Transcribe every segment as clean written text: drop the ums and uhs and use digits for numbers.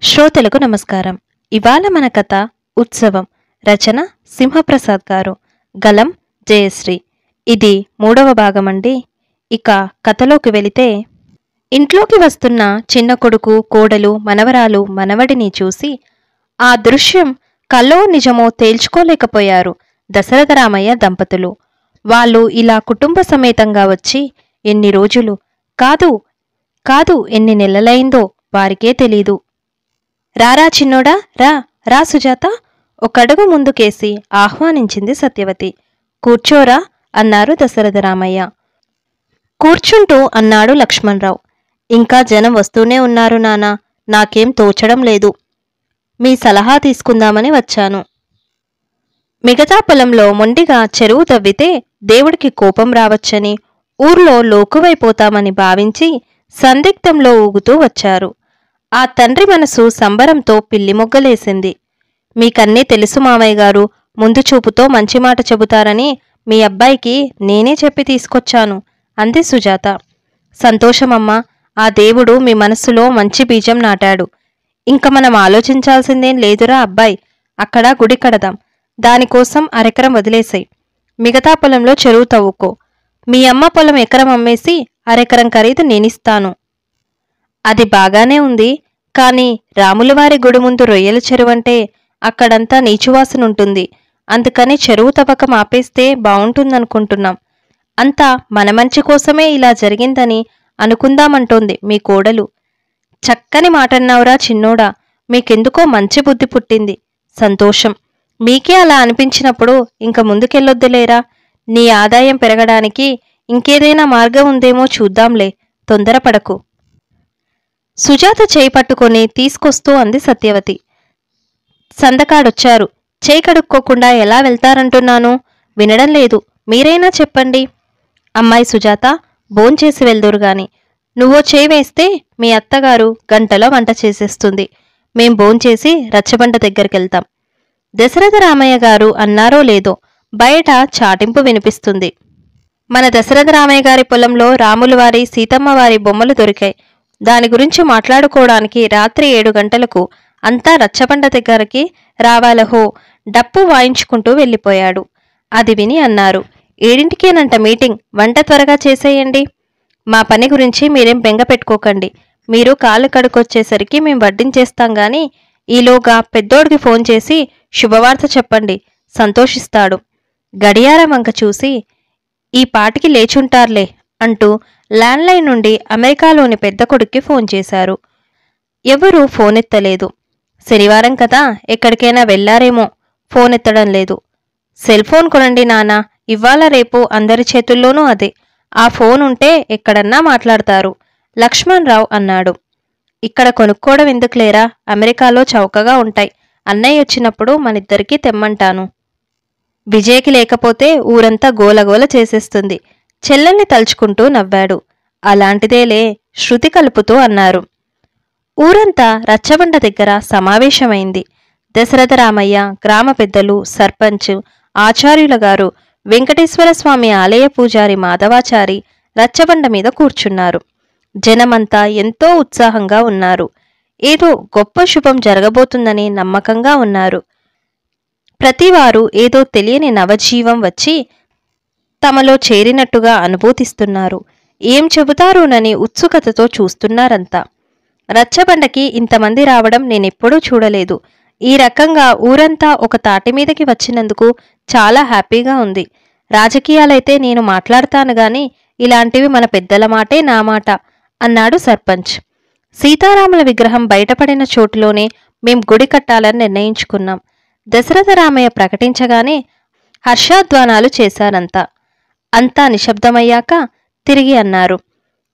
శ్రోతలకు నమస్కారం. ఇవాళ మన కథ ఉత్సవం. రచన సింహప్రసాద్ గారు. గలం జయశ్రీ. ఇది 3వ భాగమండి. ఇక కథలోకి వెళితే, ఇంట్లోకి వస్తున్న చిన్న కొడుకు, కోడలు, మనవరాలు, మనవడిని చూసి ఆ దృశ్యం కల్లో నిజమో తేల్చుకోలేకపోయారు దశరథ రామయ్య దంపతులు. వాళ్ళు ఇలా కుటుంబ సమేతంగా వచ్చి ఎన్ని రోజులు కాదు ఎన్ని నెలలైందో వారికే తెలీదు. రారా చిన్నోడా, రా రా సుజాత, ఒకడుగు ముందుకేసి ఆహ్వానించింది సత్యవతి. కూర్చోరా అన్నారు దశరథ రామయ్య. కూర్చుంటూ అన్నాడు లక్ష్మణరావు. ఇంకా జనం వస్తూనే ఉన్నారు నానా, నాకేం తోచడం లేదు. మీ సలహా తీసుకుందామని వచ్చాను. మిగతా పొలంలో మొండిగా చెరువు తవ్వితే దేవుడికి కోపం రావచ్చని, ఊర్లో లోకువైపోతామని భావించి సందిగ్ధంలో ఊగుతూ వచ్చారు. ఆ తండ్రి మనసు సంబరంతో పిల్లి మొగ్గలేసింది. మీకన్నీ తెలుసు మామయ్య గారు, ముందు చూపుతో మంచి మాట చెబుతారని మీ అబ్బాయికి నేనే చెప్పి తీసుకొచ్చాను అంది సుజాత. సంతోషమమ్మా, ఆ దేవుడు మీ మనస్సులో మంచి బీజం నాటాడు. ఇంక మనం ఆలోచించాల్సిందేం లేదురా అబ్బాయి. అక్కడ గుడి కడదాం, దానికోసం అరెకరం వదిలేసాయి. మిగతా పొలంలో చెరువు తవ్వుకో. మీ అమ్మ పొలం ఎకరం అమ్మేసి అరెకరం ఖరీదు నేనిస్తాను. అది బాగానే ఉంది, కాని రాములవారి గుడి ముందు రొయ్యల చెరువంటే అక్కడంతా నీచువాసనుంటుంది. అందుకని చెరువు తవ్వకం ఆపేస్తే బావుంటుందనుకుంటున్నాం. అంతా మన మంచి కోసమే ఇలా జరిగిందని అనుకుందామంటోంది మీ కోడలు. చక్కని మాటన్నావురా చిన్నోడా, మీకెందుకో మంచి బుద్ధి పుట్టింది. సంతోషం. మీకే అలా అనిపించినప్పుడు ఇంక ముందుకెళ్ళొద్దులేరా. నీ ఆదాయం పెరగడానికి ఇంకేదైనా మార్గం ఉందేమో చూద్దాంలే, తొందరపడకు. సుజాత చేయి పట్టుకొని తీసుకొస్తూ అంది సత్యవతి. సందకాడొచ్చారు, చేయి కడుక్కోకుండా ఎలా వెళ్తారంటున్నాను? వినడం లేదు, మీరైనా చెప్పండి. అమ్మాయి సుజాత, భోంచేసి వెళ్దురుగాని. నువ్వో చేయి వేస్తే మీ అత్తగారు గంటలో వంట చేసేస్తుంది. మేం భోంచేసి రచ్చబండ దగ్గరికెళ్తాం. దశరథ రామయ్య గారు అన్నారో లేదో బయట చాటింపు వినిపిస్తుంది. మన దశరథ రామయ్య గారి పొలంలో రాములవారి, సీతమ్మవారి బొమ్మలు దొరికాయి. దాని గురించి మాట్లాడుకోవడానికి రాత్రి 7 గంటలకు అంతా రచ్చబండ దగ్గరికి రావాలహో డప్పు వాయించుకుంటూ వెళ్ళిపోయాడు. అది విని అన్నారు, 7ంటికేనంట మీటింగ్, వంట త్వరగా చేసేయండి. మా పని గురించి మీరేం బెంగ పెట్టుకోకండి. మీరు కాళ్ళు కడుకొచ్చేసరికి మేం వడ్డించేస్తాం గాని ఈలోగా పెద్దోడికి ఫోన్ చేసి శుభవార్త చెప్పండి, సంతోషిస్తాడు. గడియారం వంక చూసి, ఈ పాటికి లేచుంటార్లే అంటూ ల్యాండ్లైన్ నుండి అమెరికాలోని పెద్ద కొడుక్కి ఫోన్ చేశారు. ఎవరూ ఫోనెత్తలేదు. శనివారం కదా, ఎక్కడికైనా వెళ్లారేమో, ఫోనెత్తడం లేదు. సెల్ ఫోన్ కొనండి నానా, ఇవాళ రేపు అందరి చేతుల్లోనూ అదే. ఆ ఫోన్ ఉంటే ఎక్కడన్నా మాట్లాడతారు లక్ష్మణరావు అన్నాడు. ఇక్కడ కొనుక్కోవడం ఎందుకులేరా, అమెరికాలో చౌకగా ఉంటాయి. అన్నయ్య వచ్చినప్పుడు మనిద్దరికీ తెమ్మంటాను. విజయకి లేకపోతే ఊరంతా గోలగోల చేసేస్తుంది. చెల్లెల్ని తలుచుకుంటూ నవ్వాడు. అలాంటిదేలే, శృతి కలుపుతూ అన్నారు. ఊరంతా రచ్చబండ దగ్గర సమావేశమైంది. దశరథ రామయ్య, గ్రామ పెద్దలు, సర్పంచ్, ఆచార్యుల గారు, వెంకటేశ్వర స్వామి ఆలయ పూజారి మాధవాచారి రచ్చబండ మీద కూర్చున్నారు. జనమంతా ఎంతో ఉత్సాహంగా ఉన్నారు. ఏదో గొప్ప శుభం జరగబోతుందని నమ్మకంగా ఉన్నారు. ప్రతివారు ఏదో తెలియని నవజీవం వచ్చి తమలో చేరినట్టుగా అనుభూతిస్తున్నారు. ఏం చెబుతారోనని ఉత్సుకతతో చూస్తున్నారంతా. రచ్చబండకి ఇంతమంది రావడం నేనెప్పుడూ చూడలేదు. ఈ రకంగా ఊరంతా ఒక తాటిమీదకి వచ్చినందుకు చాలా హ్యాపీగా ఉంది. రాజకీయాలైతే నేను మాట్లాడతాను గాని ఇలాంటివి మన పెద్దల మాటే నా మాట అన్నాడు సర్పంచ్. సీతారాముల విగ్రహం బయటపడిన చోటులోనే మేం గుడి కట్టాలని నిర్ణయించుకున్నాం. దశరథ రామయ్య ప్రకటించగానే హర్షాధ్వానాలు చేశారంతా. అంతా నిశ్శబ్దమయ్యాక తిరిగి అన్నారు,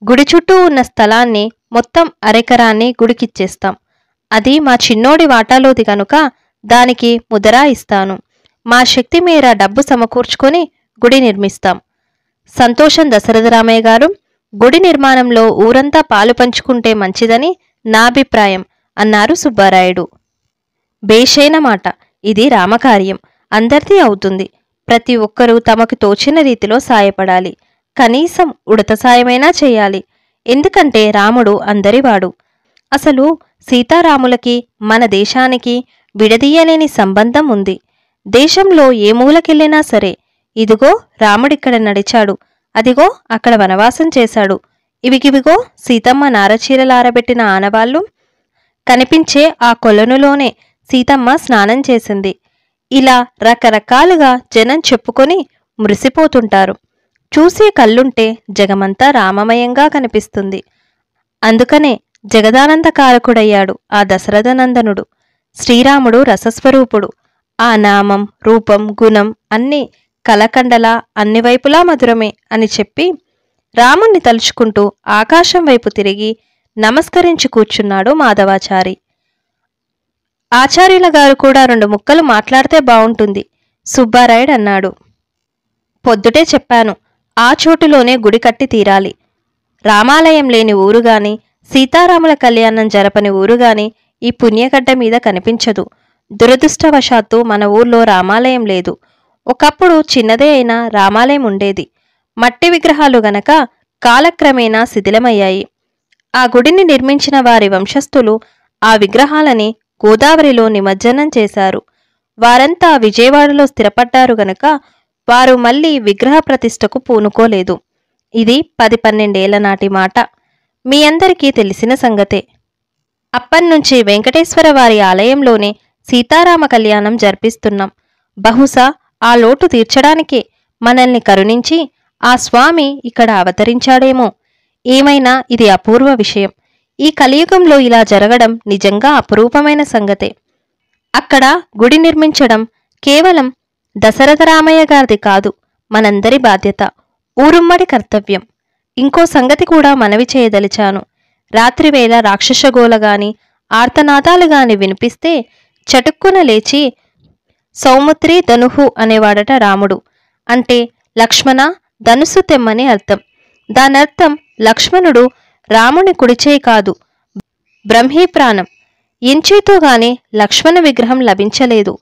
గుడి చుట్టూ ఉన్న స్థలాన్ని మొత్తం అరెకరాన్ని గుడికిచ్చేస్తాం. అది మా చిన్నోడి వాటాలోది గనుక దానికి ముదరా ఇస్తాను. మా శక్తి మేర డబ్బు సమకూర్చుకొని గుడి నిర్మిస్తాం. సంతోషం దశరథ రామయ్య గారు, గుడి నిర్మాణంలో ఊరంతా పాలు పంచుకుంటే మంచిదని నా అభిప్రాయం అన్నారు సుబ్బారాయుడు. బేషైన మాట. ఇది రామకార్యం, అందరిది అవుతుంది. ప్రతి ఒక్కరూ తమకు తోచిన రీతిలో సాయపడాలి. కనీసం ఉడత సాయమైనా చేయాలి. ఎందుకంటే రాముడు అందరివాడు. అసలు సీతారాములకి మన దేశానికి విడదీయలేని సంబంధం ఉంది. దేశంలో ఏ మూలకెళ్ళినా సరే, ఇదిగో రాముడిక్కడ నడిచాడు, అదిగో అక్కడ వనవాసం చేశాడు, ఇవిగివిగో సీతమ్మ నారచీరలారబెట్టిన ఆనవాళ్లు, కనిపించే ఆ కొలనులోనే సీతమ్మ స్నానం చేసింది, ఇలా రకరకాలుగా జనం చెప్పుకొని మురిసిపోతుంటారు. చూసే కళ్ళుంటే జగమంతా రామమయంగా కనిపిస్తుంది. అందుకనే జగదానందకారకుడయ్యాడు ఆ దశరథనందనుడు. శ్రీరాముడు రసస్వరూపుడు. ఆ నామం, రూపం, గుణం అన్నీ కలకండలా అన్ని వైపులా మధురమే అని చెప్పి రాముణ్ణి తలుచుకుంటూ ఆకాశం వైపు తిరిగి నమస్కరించి కూర్చున్నాడు మాధవాచారి. ఆచార్యుల గారు కూడా 2 ముక్కలు మాట్లాడితే బావుంటుంది, సుబ్బారాయుడు అన్నాడు. పొద్దుటే చెప్పాను, ఆ చోటులోనే గుడి కట్టి తీరాలి. రామాలయం లేని ఊరుగాని, సీతారాముల కళ్యాణం జరపని ఊరుగాని ఈ పుణ్యగడ్డ మీద కనిపించదు. దురదృష్టవశాత్తు మన ఊర్లో రామాలయం లేదు. ఒకప్పుడు చిన్నదే అయినా రామాలయం ఉండేది. మట్టి విగ్రహాలు గనక కాలక్రమేణా శిథిలమయ్యాయి. ఆ గుడిని నిర్మించిన వారి వంశస్థులు ఆ విగ్రహాలని గోదావరిలో నిమజ్జనం చేశారు. వారంతా విజయవాడలో స్థిరపడ్డారు గనక వారు మళ్లీ విగ్రహ ప్రతిష్టకు పూనుకోలేదు. ఇది 10-12 ఏళ్ల నాటి మాట. మీ అందరికీ తెలిసిన సంగతే. అప్పన్నుంచి వెంకటేశ్వర వారి ఆలయంలోనే సీతారామ కళ్యాణం జరిపిస్తున్నాం. బహుశా ఆ లోటు తీర్చడానికే మనల్ని కరుణించి ఆ స్వామి ఇక్కడ అవతరించాడేమో. ఏమైనా ఇది అపూర్వ విషయం. ఈ కలియుగంలో ఇలా జరగడం నిజంగా అపురూపమైన సంగతే. అక్కడ గుడి నిర్మించడం కేవలం దశరథరామయ్య గారిది కాదు, మనందరి బాధ్యత, ఊరుమ్మడి కర్తవ్యం. ఇంకో సంగతి కూడా మనవి చేయదలిచాను. రాత్రివేళ రాక్షసగోలగాని ఆర్తనాదాలుగాని వినిపిస్తే చటుక్కున లేచి సౌముత్రి ధనుహు అనేవాడట రాముడు. అంటే లక్ష్మణ ధనుసు తెమ్మని అర్థం. దానర్థం లక్ష్మణుడు రాముని కుడిచేయి కాదు, బ్రహ్మీప్రాణం. ఎంచేతోగాని లక్ష్మణ విగ్రహం లభించలేదు.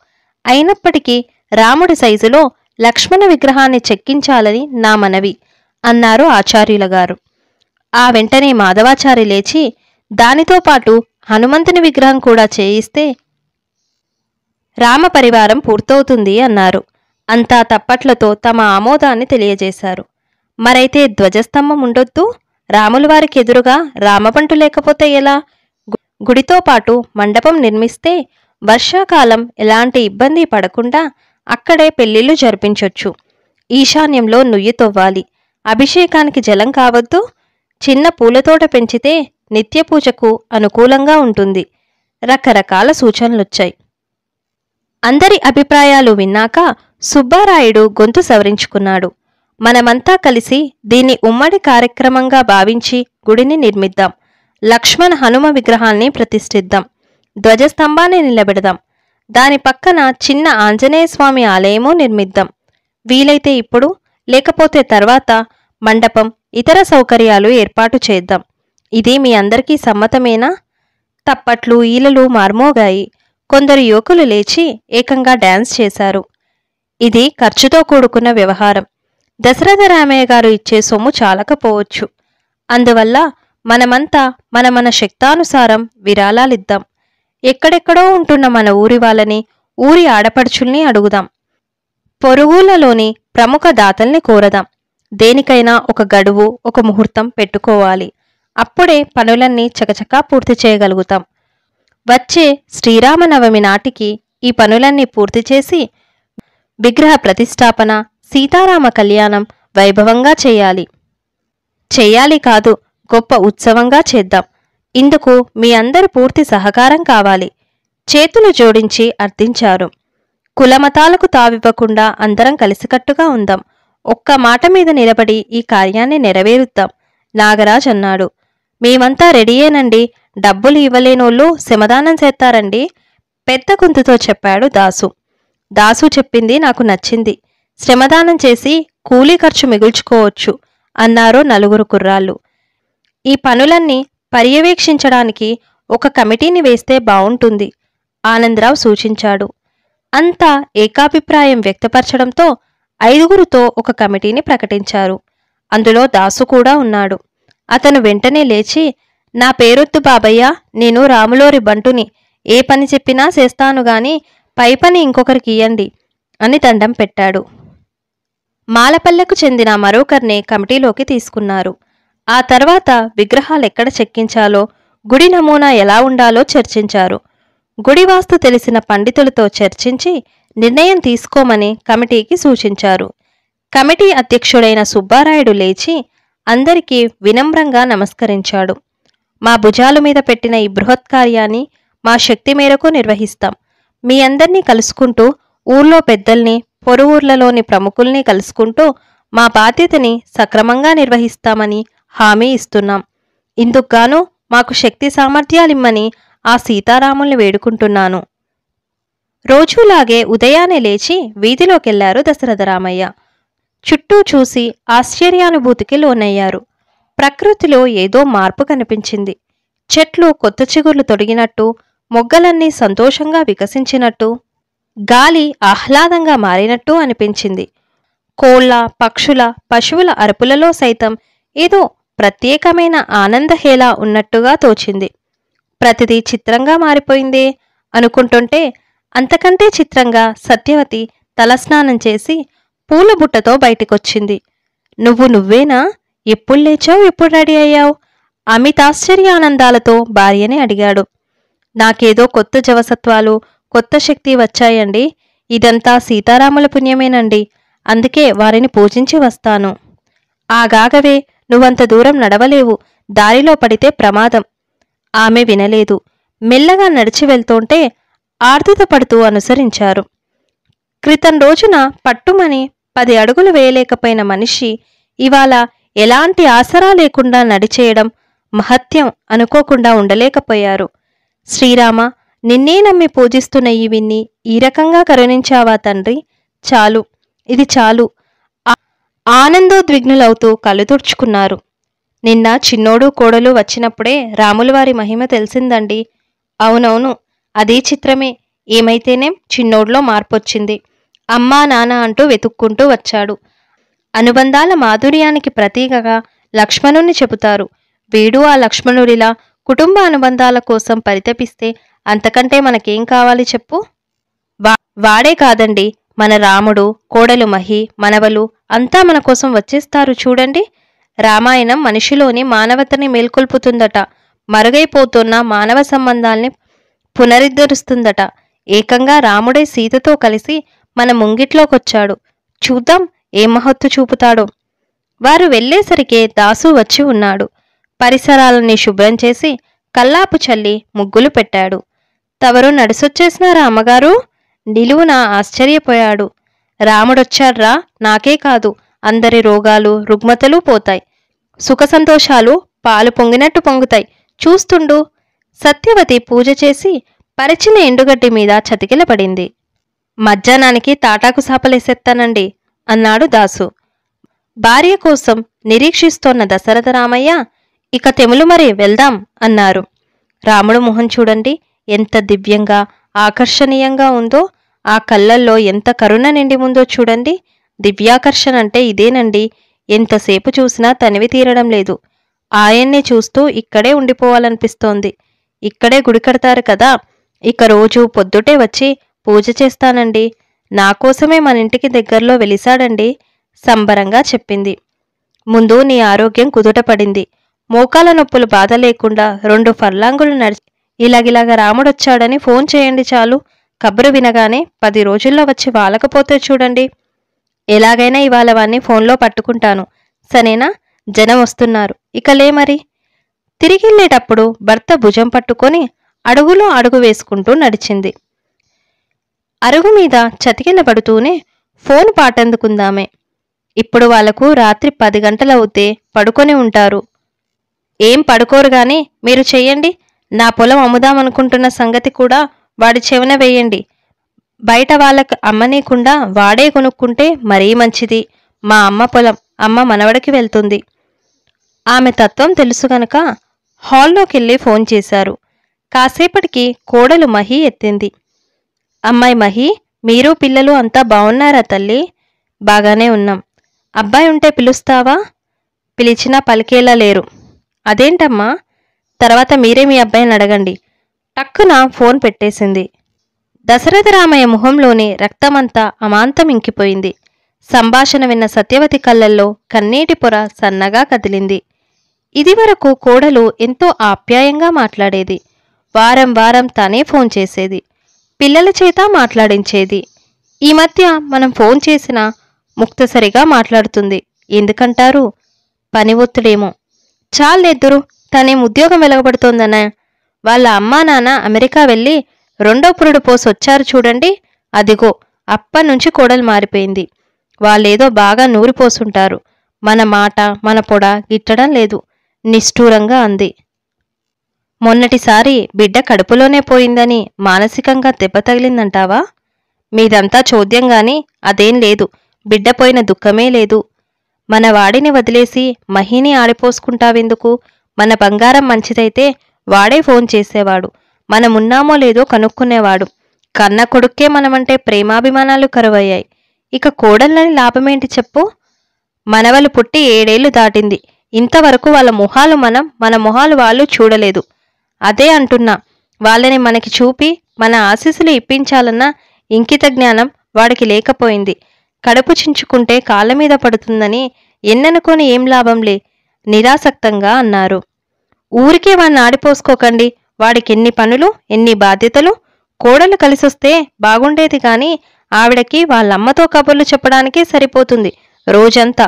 అయినప్పటికీ రాముడి సైజులో లక్ష్మణ విగ్రహాన్ని చెక్కించాలని నా మనవి అన్నారు ఆచార్యుల గారు. ఆ వెంటనే మాధవాచారి లేచి దానితో పాటు హనుమంతుని విగ్రహం కూడా చేయిస్తే రామ పరివారం పూర్తవుతుంది అన్నారు. అంతా తప్పట్లతో తమ ఆమోదాన్ని తెలియజేశారు. మరైతే ధ్వజస్తంభం ఉండొద్దు? రాములవారికి ఎదురుగా రామబంటు లేకపోతే ఎలా? గుడితో పాటు మండపం నిర్మిస్తే వర్షాకాలం ఎలాంటి ఇబ్బంది పడకుండా అక్కడే పెళ్లిళ్లు జరిపించొచ్చు. ఈశాన్యంలో నుయ్యి తవ్వాలి. అభిషేకానికి జలం కావద్దు? చిన్న పూలతోట పెంచితే నిత్యపూజకు అనుకూలంగా ఉంటుంది. రకరకాల సూచనలొచ్చాయి. అందరి అభిప్రాయాలు విన్నాక సుబ్బారాయుడు గొంతు సవరించుకున్నాడు. మనమంతా కలిసి దీన్ని ఉమ్మడి కార్యక్రమంగా భావించి గుడిని నిర్మిద్దాం. లక్ష్మణ హనుమ విగ్రహాల్ని ప్రతిష్ఠిద్దాం. ధ్వజస్తంభాన్ని నిలబెడదాం. దాని పక్కన చిన్న ఆంజనేయస్వామి ఆలయమూ నిర్మిద్దాం. వీలైతే ఇప్పుడు, లేకపోతే తర్వాత మండపం, ఇతర సౌకర్యాలు ఏర్పాటు చేద్దాం. ఇది మీ అందరికీ సమ్మతమేనా? తప్పట్లు, ఈలలు మార్మోగాయి. కొందరు యువకులు లేచి ఏకంగా డాన్స్ చేశారు. ఇది ఖర్చుతో కూడుకున్న వ్యవహారం. దశరథరామయ్య గారు ఇచ్చే సొమ్ము చాలకపోవచ్చు. అందువల్ల మనమంతా మన శక్తానుసారం విరాళాలిద్దాం. ఎక్కడెక్కడో ఉంటున్న మన ఊరి వాళ్ళని, ఊరి ఆడపడుచుల్ని అడుగుదాం. పొరుగులలోని ప్రముఖ దాతల్ని కోరదాం. దేనికైనా ఒక గడువు, ఒక ముహూర్తం పెట్టుకోవాలి. అప్పుడే పనులన్నీ చకచకా పూర్తి చేయగలుగుతాం. వచ్చే శ్రీరామనవమి నాటికి ఈ పనులన్నీ పూర్తి చేసి విగ్రహ ప్రతిష్టాపన, సీతారామ కళ్యాణం వైభవంగా చెయ్యాలి కాదు, గొప్ప ఉత్సవంగా చేద్దాం. ఇందుకు మీ అందరి పూర్తి సహకారం కావాలి. చేతులు జోడించి అర్థించారు. కులమతాలకు తావివ్వకుండా అందరం కలిసికట్టుగా ఉందాం. ఒక్క మాట మీద నిలబడి ఈ కార్యాన్ని నెరవేరుద్దాం. నాగరాజ్ అన్నాడు. మేమంతా రెడీయేనండి. డబ్బులు ఇవ్వలేనోళ్ళు శ్రమదానం చేస్తారండి, పెద్ద గొంతుతో చెప్పాడు దాసు. దాసు చెప్పింది నాకు నచ్చింది. శ్రమదానం చేసి కూలీ ఖర్చు మిగుల్చుకోవచ్చు అన్నారు నలుగురు కుర్రాళ్ళు. ఈ పనులన్నీ పర్యవేక్షించడానికి ఒక కమిటీని వేస్తే బావుంటుంది ఆనందరావు సూచించాడు. అంతా ఏకాభిప్రాయం వ్యక్తపరచడంతో 5గురితో ఒక కమిటీని ప్రకటించారు. అందులో దాసు కూడా ఉన్నాడు. అతను వెంటనే లేచి, నా పేరొద్దు బాబయ్య, నేను రాములోరి బంటుని. ఏ పని చెప్పినా చేస్తాను గాని పై పని ఇంకొకరికి ఇయ్యండి అని దండం పెట్టాడు. మాలపల్లెకు చెందిన మరొకరిని కమిటీలోకి తీసుకున్నారు. ఆ తర్వాత విగ్రహాలెక్కడ చెక్కించాలో, గుడి నమూనా ఎలా ఉండాలో చర్చించారు. గుడి వాస్తు తెలిసిన పండితులతో చర్చించి నిర్ణయం తీసుకోమని కమిటీకి సూచించారు. కమిటీ అధ్యక్షుడైన సుబ్బారాయుడు లేచి అందరికీ వినమ్రంగా నమస్కరించాడు. మా భుజాల మీద పెట్టిన ఈ బృహత్కార్యాన్ని మా శక్తి మేరకు నిర్వహిస్తాం. మీ అందర్నీ కలుసుకుంటూ, ఊర్లో పెద్దల్ని, పొరుఊర్లలోని ప్రముఖుల్ని కలుసుకుంటూ మా బాధ్యతని సక్రమంగా నిర్వహిస్తామని హామీ ఇస్తున్నాం. ఇందుకుగాను మాకు శక్తి సామర్థ్యాలిమ్మని ఆ సీతారాముల్ని వేడుకుంటున్నాను. రోజూలాగే ఉదయాన్నే లేచి వీధిలోకెళ్లారు దశరథరామయ్య. చుట్టూ చూసి ఆశ్చర్యానుభూతికి లోనయ్యారు. ప్రకృతిలో ఏదో మార్పు కనిపించింది. చెట్లు కొత్త చిగుర్లు తొడిగినట్టు, మొగ్గలన్నీ సంతోషంగా వికసించినట్టు, గాలి ఆహ్లాదంగా మారినట్టు అనిపించింది. కోళ్ల, పక్షుల, పశువుల అరుపులలో సైతం ఏదో ప్రత్యేకమైన ఆనందహేళ ఉన్నట్టుగా తోచింది. ప్రతిదీ చిత్రంగా మారిపోయిందే అనుకుంటుంటే అంతకంటే చిత్రంగా సత్యవతి తలస్నానం చేసి పూలబుట్టతో బయటికొచ్చింది. నువ్వేనా? ఎప్పుడు లేచావు, ఎప్పుడు రెడీ అయ్యావు? అమితాశ్చర్యానందాలతో భార్యని అడిగాడు. నాకేదో కొత్త జవసత్వాలు, కొత్త శక్తి వచ్చాయండి. ఇదంతా సీతారాముల పుణ్యమేనండి. అందుకే వారిని పూజించి వస్తాను. ఆగాగవే, నువ్వంత దూరం నడవలేవు. దారిలో పడితే ప్రమాదం. ఆమె వినలేదు. మెల్లగా నడిచి వెళ్తుంటే ఆర్దుత పడుతూ అనుసరించారు. క్రితం రోజున పట్టుమని 10 అడుగులు వేయలేకపోయిన మనిషి ఇవాళ ఎలాంటి ఆసరా లేకుండా నడిచేయడం మహత్యం అనుకోకుండా ఉండలేకపోయారు. శ్రీరామ, నిన్నే నమ్మి పూజిస్తున్న ఈ విన్ని ఈ రకంగా కరుణించావా తండ్రి? చాలు, ఇది చాలు. ఆనందోద్విగ్నులవుతూ కళ్ళు తుడుచుకున్నారు. నిన్న చిన్నోడు కోడలు వచ్చినప్పుడే రాములవారి మహిమ తెలిసిందండి. అవునవును, అదే చిత్రమే. ఏమైతేనేం చిన్నోడ్లో మార్పొచ్చింది. అమ్మా నాన్న అంటూ వెతుక్కుంటూ వచ్చాడు. అనుబంధాల మాధుర్యానికి ప్రతీకగా లక్ష్మణుణ్ణి చెబుతారు. వీడు ఆ లక్ష్మణుడిలా కుటుంబ అనుబంధాల కోసం పరితపిస్తే అంతకంటే మనకేం కావాలి చెప్పు? వాడే కాదండి, మన రాముడు, కోడలు మహి, మనవలు అంతా మన కోసం వచ్చేస్తారు చూడండి. రామాయణం మనిషిలోని మానవతని మేల్కొల్పుతుందట. మరుగైపోతున్న మానవ సంబంధాల్ని పునరుద్ధరిస్తుందట. ఏకంగా రాముడే సీతతో కలిసి మన ముంగిట్లోకొచ్చాడు. చూద్దాం ఏం మహత్తు చూపుతాడో. వారు వెళ్లేసరికే దాసు వచ్చి ఉన్నాడు. పరిసరాలని శుభ్రం చేసి కల్లాపు చల్లి ముగ్గులు పెట్టాడు. తవరు నడిసొచ్చేసినారా అమ్మగారు? నిలువున ఆశ్చర్యపోయాడు. రాముడొచ్చాడ్రా, నాకే కాదు అందరి రోగాలు రుగ్మతలు పోతాయి. సుఖ సంతోషాలు పాలు పొంగినట్టు పొంగుతాయి. చూస్తుండు. సత్యవతి పూజ చేసి పరిచిన ఎండుగడ్డి మీద చతికిలపడింది. మధ్యాహ్నానికి తాటాకు సాపలేసేస్తానండి అన్నాడు దాసు. భార్య కోసం నిరీక్షిస్తోన్న దశరథరామయ్య ఇక తెములు మరి వెళ్దాం అన్నారు. రాముడు మొహం చూడండి, ఎంత దివ్యంగా ఆకర్షణీయంగా ఉందో. ఆ కళ్ళల్లో ఎంత కరుణ నిండి ఉందో చూడండి. దివ్యాకర్షణ అంటే ఇదేనండి. ఎంతసేపు చూసినా తనివి తీరడం లేదు. ఆయన్నే చూస్తూ ఇక్కడే ఉండిపోవాలనిపిస్తోంది. ఇక్కడే గుడి కడతారు కదా, ఇక రోజు పొద్దుటే వచ్చి పూజ చేస్తానండి. నాకోసమే మన ఇంటికి దగ్గరలో వెలిశాడండి సంబరంగా చెప్పింది. ముందు నీ ఆరోగ్యం కుదుటపడింది. మోకాల నొప్పులు బాధ లేకుండా 2 ఫర్లాంగులు నడిచి ఇలాగిలాగ రాముడొచ్చాడని ఫోన్ చేయండి చాలు. కబురు వినగానే 10 రోజుల్లో వచ్చి వాలకపోతే చూడండి. ఎలాగైనా ఇవాళ వాణ్ణి ఫోన్లో పట్టుకుంటాను. సరేనా? జనం వస్తున్నారు, ఇక లే మరి. తిరిగిళ్ళేటప్పుడు భర్త భుజం పట్టుకొని అడుగులో అడుగు వేసుకుంటూ నడిచింది. అరుగు మీద చతికిలబడుతూనే ఫోన్ పాటందుకుందామే. ఇప్పుడు వాళ్లకు రాత్రి 10 గంటలవుతే పడుకొని ఉంటారు. ఏం పడుకోరుగాని మీరు చెయ్యండి. నా పొలం అమ్ముదామనుకుంటున్న సంగతి కూడా వాడి చెవిన వేయండి. బయట వాళ్ళకు అమ్మనీకుండా వాడే కొనుక్కుంటే మరీ మంచిది. మా అమ్మ పొలం, అమ్మ మనవడికి వెళ్తుంది. ఆమె తత్వం తెలుసు గనక హాల్లోకెళ్ళి ఫోన్ చేశారు. కాసేపటికి కోడలు మహి ఎత్తింది. అమ్మాయి మహి, మీరు పిల్లలు అంతా బావున్నారా తల్లి? బాగానే ఉన్నాం. అబ్బాయి ఉంటే పిలుస్తావా? పిలిచినా పలికేలా లేరు. అదేంటమ్మా? తర్వాత మీరే మీ అబ్బాయిని అడగండి. టక్కున ఫోన్ పెట్టేసింది. దశరథ రామయ్య మొహంలోని రక్తమంతా అమాంతం ఇంకిపోయింది. సంభాషణ విన్న సత్యవతి కళ్ళల్లో కన్నీటి పొర సన్నగా కదిలింది. ఇదివరకు కోడలు ఎంతో ఆప్యాయంగా మాట్లాడేది. వారం వారం తనే ఫోన్ చేసేది. పిల్లల చేత మాట్లాడించేది. ఈ మధ్య మనం ఫోన్ చేసినా ముక్తసరిగా మాట్లాడుతుంది. ఎందుకంటారు? పని ఒత్తిడేమో. చాలెద్దురు, తనేం ఉద్యోగం వెలగబడుతోందనా? వాళ్ళ అమ్మా నాన్న అమెరికా వెళ్ళి రెండో పురుడు పోసొచ్చారు చూడండి, అదిగో అప్పనుంచి కోడలు మారిపోయింది. వాళ్ళేదో బాగా నూరిపోసుంటారు. మన మాట మన పొడ గిట్టడం లేదు నిష్ఠూరంగా అంది. మొన్నటిసారి బిడ్డ కడుపులోనే పోయిందని మానసికంగా దెబ్బ తగిలిందంటావా? మీదంతా చోద్యంగాని అదేం లేదు. బిడ్డ పోయిన దుఃఖమే లేదు. మన వాడిని వదిలేసి మహిని ఆడిపోసుకుంటావెందుకు? మన బంగారం మంచిదైతే వాడే ఫోన్ చేసేవాడు. మనమున్నామో లేదో కనుక్కునేవాడు. కన్న కొడుక్కే మనమంటే ప్రేమాభిమానాలు కరువయ్యాయి. ఇక కోడళ్ళని లాభమేంటి చెప్పు? మనవలు పుట్టి 7 ఏళ్లు దాటింది. ఇంతవరకు వాళ్ళ మొహాలు మన మొహాలు వాళ్ళు చూడలేదు. అదే అంటున్నా, వాళ్ళని మనకి చూపి మన ఆశీస్సులు ఇప్పించాలన్న ఇంకిత జ్ఞానం వాడికి లేకపోయింది. కడుపు చించుకుంటే కాళ్ళ మీద పడుతుందని ఎన్ననుకొని ఏం లాభంలే నిరాసక్తంగా అన్నారు. ఊరికే వాడిని ఆడిపోసుకోకండి. వాడికెన్ని పనులు, ఎన్ని బాధ్యతలు. కోడలు కలిసొస్తే బాగుండేది కానీ ఆవిడకి వాళ్ళమ్మతో కబుర్లు చెప్పడానికే సరిపోతుంది రోజంతా.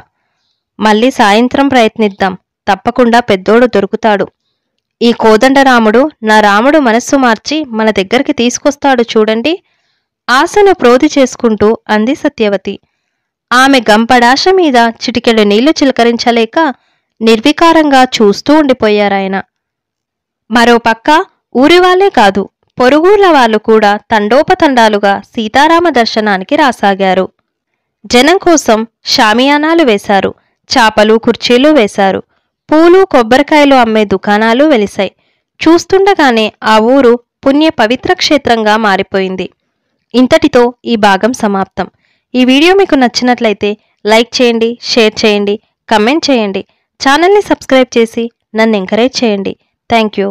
మళ్ళీ సాయంత్రం ప్రయత్నిద్దాం. తప్పకుండా పెద్దోడు దొరుకుతాడు. ఈ కోదండరాముడు నా రాముడు మనస్సు మార్చి మన దగ్గరికి తీసుకొస్తాడు చూడండి. ఆశను ప్రోధి చేసుకుంటూ అంది సత్యవతి. ఆమె గంపడాశ మీద చిటికెడు నీళ్లు చిలకరించలేక నిర్వికారంగా చూస్తూ ఉండిపోయారాయన. మరోపక్క ఊరివాళ్లే కాదు, పొరుగుల వాళ్ళు కూడా తండోపతండాలుగా సీతారామ దర్శనానికి రాసాగారు. జనం కోసం షామియానాలు వేశారు. చాపలు కుర్చీలు వేశారు. పూలు కొబ్బరికాయలు అమ్మే దుకాణాలు వెలిశాయి. చూస్తుండగానే ఆ ఊరు పుణ్య పవిత్ర క్షేత్రంగా మారిపోయింది. ఇంతటితో ఈ భాగం సమాప్తం. ఈ వీడియో మీకు నచ్చినట్లయితే లైక్ చేయండి, షేర్ చేయండి, కమెంట్ చేయండి. ఛానల్ని సబ్స్క్రైబ్ చేసి నన్ను ఎంకరేజ్ చేయండి. Thank you.